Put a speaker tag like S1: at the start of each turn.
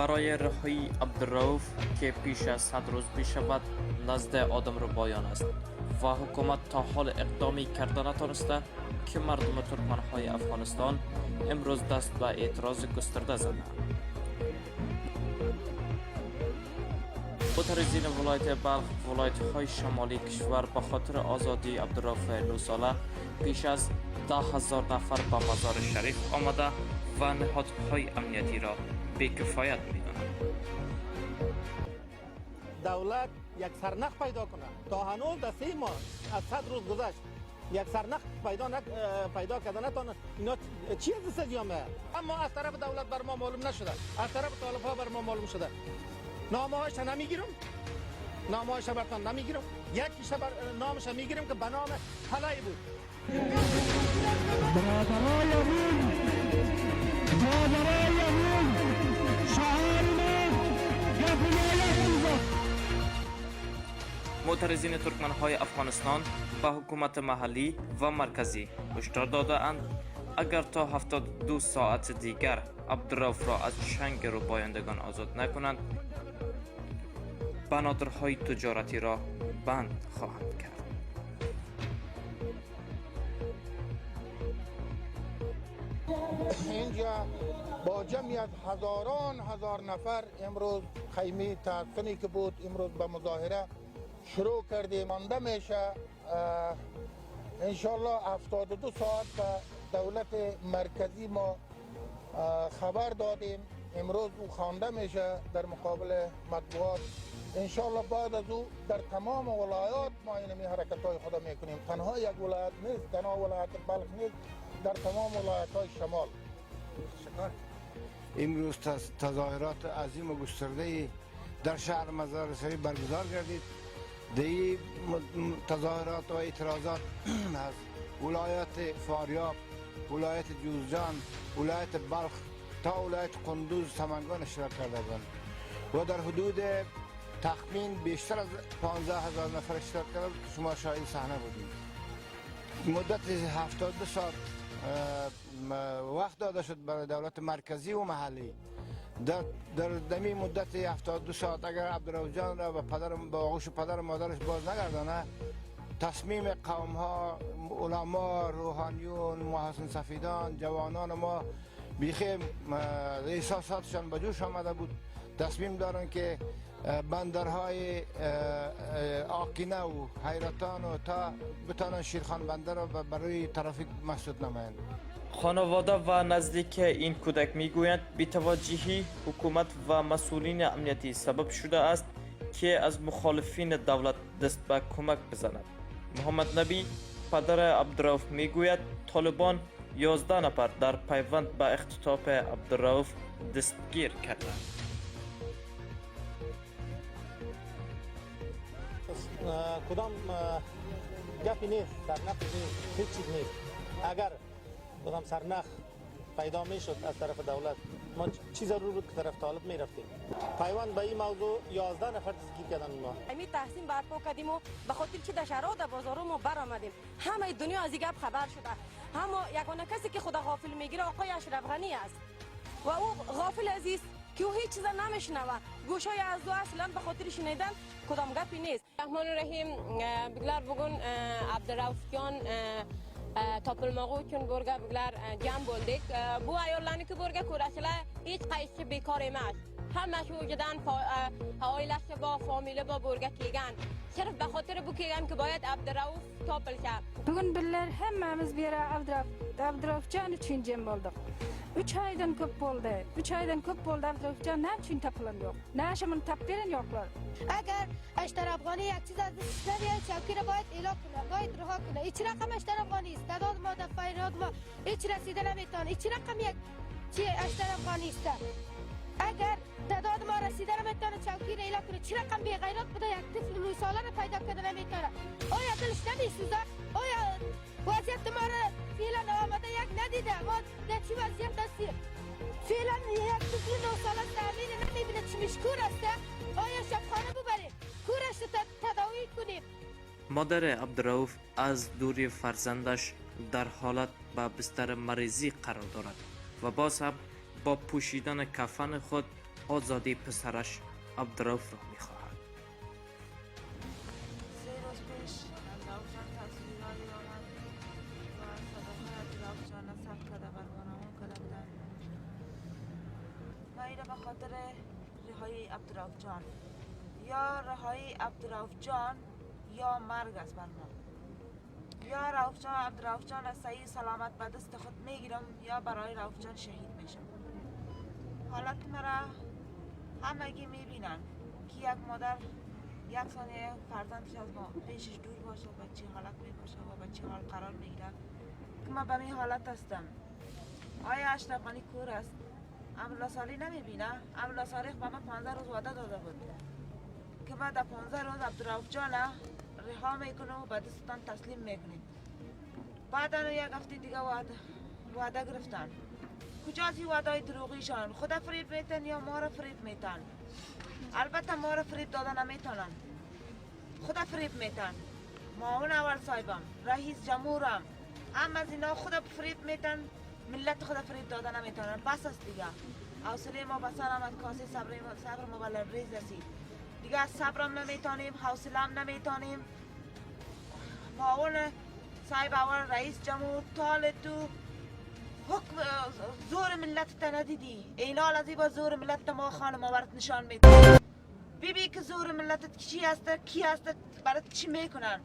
S1: برای رهایی عبدالرؤوف که پیش از 100 روز میشود نزد آدمربایان است و حکومت تا حال اقدامی کرده نتوانسته که مردم ترکمنهای افغانستان امروز دست به اعتراض گسترده زدند. معترضین ولایت بلخ و ولایت‌های شمالی کشور به خاطر آزادی عبدالرؤوف 9 ساله پیش از 10,000 نفر به مزار شریف آمده و نهادهای امنیتی را بی‌کفایت می‌دانند.
S2: دولت یک سرنخ پیدا کنه. تا هنوز در 3 ماه از 100 روز گذشت یک سرنخ پیدا کرده نتونه. اینا چی از جامعه؟ اما از طرف دولت بر ما معلوم نشده، از طرف طالب‌ها بر ما معلوم شده. نامه‌هاش نمیگیرم، نامه‌هاش برتان نمیگیرم. یکیش نامش میگیرم که به نام حلای بود.
S1: معترضین ترکمنهای افغانستان به حکومت محلی و مرکزی هشدار داده‌اند اگر تا 72 ساعت دیگر عبدالرؤوف را از چنگ روبایندگان آزاد نکنند بنادرهای تجارتی را بند خواهند کرد.
S3: اینجا با جمعیت هزار نفر امروز خیمه تحصنی که بود امروز به مظاهره شروع کردیم. مانده میشه انشالله 72 ساعت به دولت مرکزی ما خبر دادیم. امروز او خوانده میشه در مقابل مطبوعات. انشالله بعد از او در تمام ولایات ما اینمی حرکت های خود میکنیم. تنها یک ولایت نیست، تنها ولایت بلخ نیست، در تمام ولایت های شمال.
S4: امروز تظاهرات عظیم و گسترده در شهر مزار شریف برگزار گردید. دی تظاهرات و اعتراضات از ولایت فاریاب، ولایت جوزجان، ولایت بلخ تا ولایت قندوز سمنگان اشتراک کرده بودند و در حدود تخمین بیشتر از 15,000 نفر اشتراک کرده. شما شاهد صحنه بودید. مدت 72 ساعت وقت داده شد برای دولت مرکزی و محلی. در دمی مدت 72 ساعت اگر عبدالرؤوف جان را به آغوش پدر و مادرش باز نگردانه، تصمیم قوم ها، علما، روحانیون، محسن سفیدان، جوانان ما بیخی احساساتشان به جوش آمده بود. تصمیم دارن که بندرهای آقینه و حیرتان و تا بتانن شیرخان بندر را برای ترافیک مسدود نمایند.
S1: خانواده و نزدیک این کودک میگویند بی‌توجهی حکومت و مسئولین امنیتی سبب شده است که از مخالفین دولت دست به کمک بزند. محمد نبی پدر عبدالرؤوف میگوید طالبان 11 نفر در پیوند به اختطاف عبدالرؤوف دستگیر کردند.
S2: کدام گپی نیست، سرنخ نیست، هیچ چیز نیست. اگر کدام سرنخ پیدا می شد از طرف دولت، ما چی ضرور بود که طرف طالب می رفتیم. پیوند به این موضوع 11 نفر دستگیر کردن. ما
S5: همین تحسین برپا کردیم و به خاطر چی در شهرها در بازارها ما برآمدیم. همه دنیا از این گپ خبر شده. اما یگانه کسی که خدا غافل میگیره آقای اشرف غنی است و او غافل عزیز که او هیچ چیز نمیشنوه. گوشای از دو اصلا به خاطر شنیدن کدام گپی نیست.
S6: الرحمن الرحیم بگلر بگون عبدالرؤوف جان تاپلماغو چون برگه بگلر جمع بولدک بو ایالانی که برگه کورشله هیچ قیش بیکار ماست. همش وجدان آیلش با فامیله با برگه کیگن صرف به خاطر بو کیگن که باید عبدالرؤوف تاپل شد.
S7: بگون بلر همه بیاره عبدالرؤوف جان چین جمع بولدک. 3 aydan ko'p bo'ldi. 3 aydan ko'p bo'ldi Abdulrahimjon ham chun tapilan yo'q. Nashamon tapilan yo'qlar.
S8: اگر اشتر افغانی یک چیز از دستش نمیاد چوکی را باید اعلام کنه، باید رها کنه. هیچ رقم اشتر افغانی است. تعداد ما در فریاد ما هیچ رسیده نمیتونه. هیچ رقم یک چی اشتر افغانی است. اگر تعداد ما رسیده نمیتونه چوکی را اعلام کنه. چی رقم بی غیرت بوده یک طفل 9 ساله را پیدا کرده نمیتونه. آیا دلش نمیسوزه؟ آیا وضعیت ما را فعلا آمده یک ندیده؟ ما در چی وضعیت هستیم؟ فعلا یک طفل 9 ساله تعمیر نمیبینه چی مشکور است. آیا شبخانه ببریم کورش تداوی کنیم.
S1: مادر عبدالرؤوف از دوری فرزندش در حالت به بستر مریضی قرار دارد و باز هم با پوشیدن کفن خود آزادی پسرش عبدالرؤف را میخواهد.
S9: 3 روز پیش عبدالرؤف جان تصویرهایی آمد و صداهای عبدالرؤف جان را ثبت کرده و بانمون کرده بودند. ما اینو به خاطر رهایی عبدالرؤف جان، یا رهایی عبدالرؤف جان یا مرگ است بر ما. یا عبدالرؤف جان از صحیح سلامت به دست خود میگیرم یا برای رؤف جان شهید میشم. حالت مرا همگی میبینن که یک مادر یک ثانیه فرزندش از ما پیشش دور باشه و چه حالت میباشه و به چه حال قرار میگیره که من به این حالت هستم. آیا اشرف غنی کور است؟ امروز سالی نمیبینه؟ امروز سالی به من 15 روز وعده داده بود که بعد 15 روز عبدالرؤف جان رها میکنه و به دستان تسلیم میکنیم. بعد یک هفته دیگه وعده گرفتن. کجاست این وعده دروغیشان؟ خدا فریب میتن یا ما را فریب میتن؟ البته ما را فریب داده نمیتونن، خدا فریب میتن. معاون اول صاحبم، رئیس جمهورم، هم از اینا خدا فریب میتن، ملت خدا فریب داده نمیتونن. بس است دیگه. حوصله ما به سر آمد، کاسه صبر ما به لبریز رسید. دیگه صبرم نمیتونیم، حوصله‌ام نمیتونیم. معاون صاحب اول رئیس جمهور تال تو حکم زور ملت تا ندیدی. اینال از با زور ملت ما خانم آورد نشان میده. بی که زور ملت چی هست، کی هست، برای چی میکنن.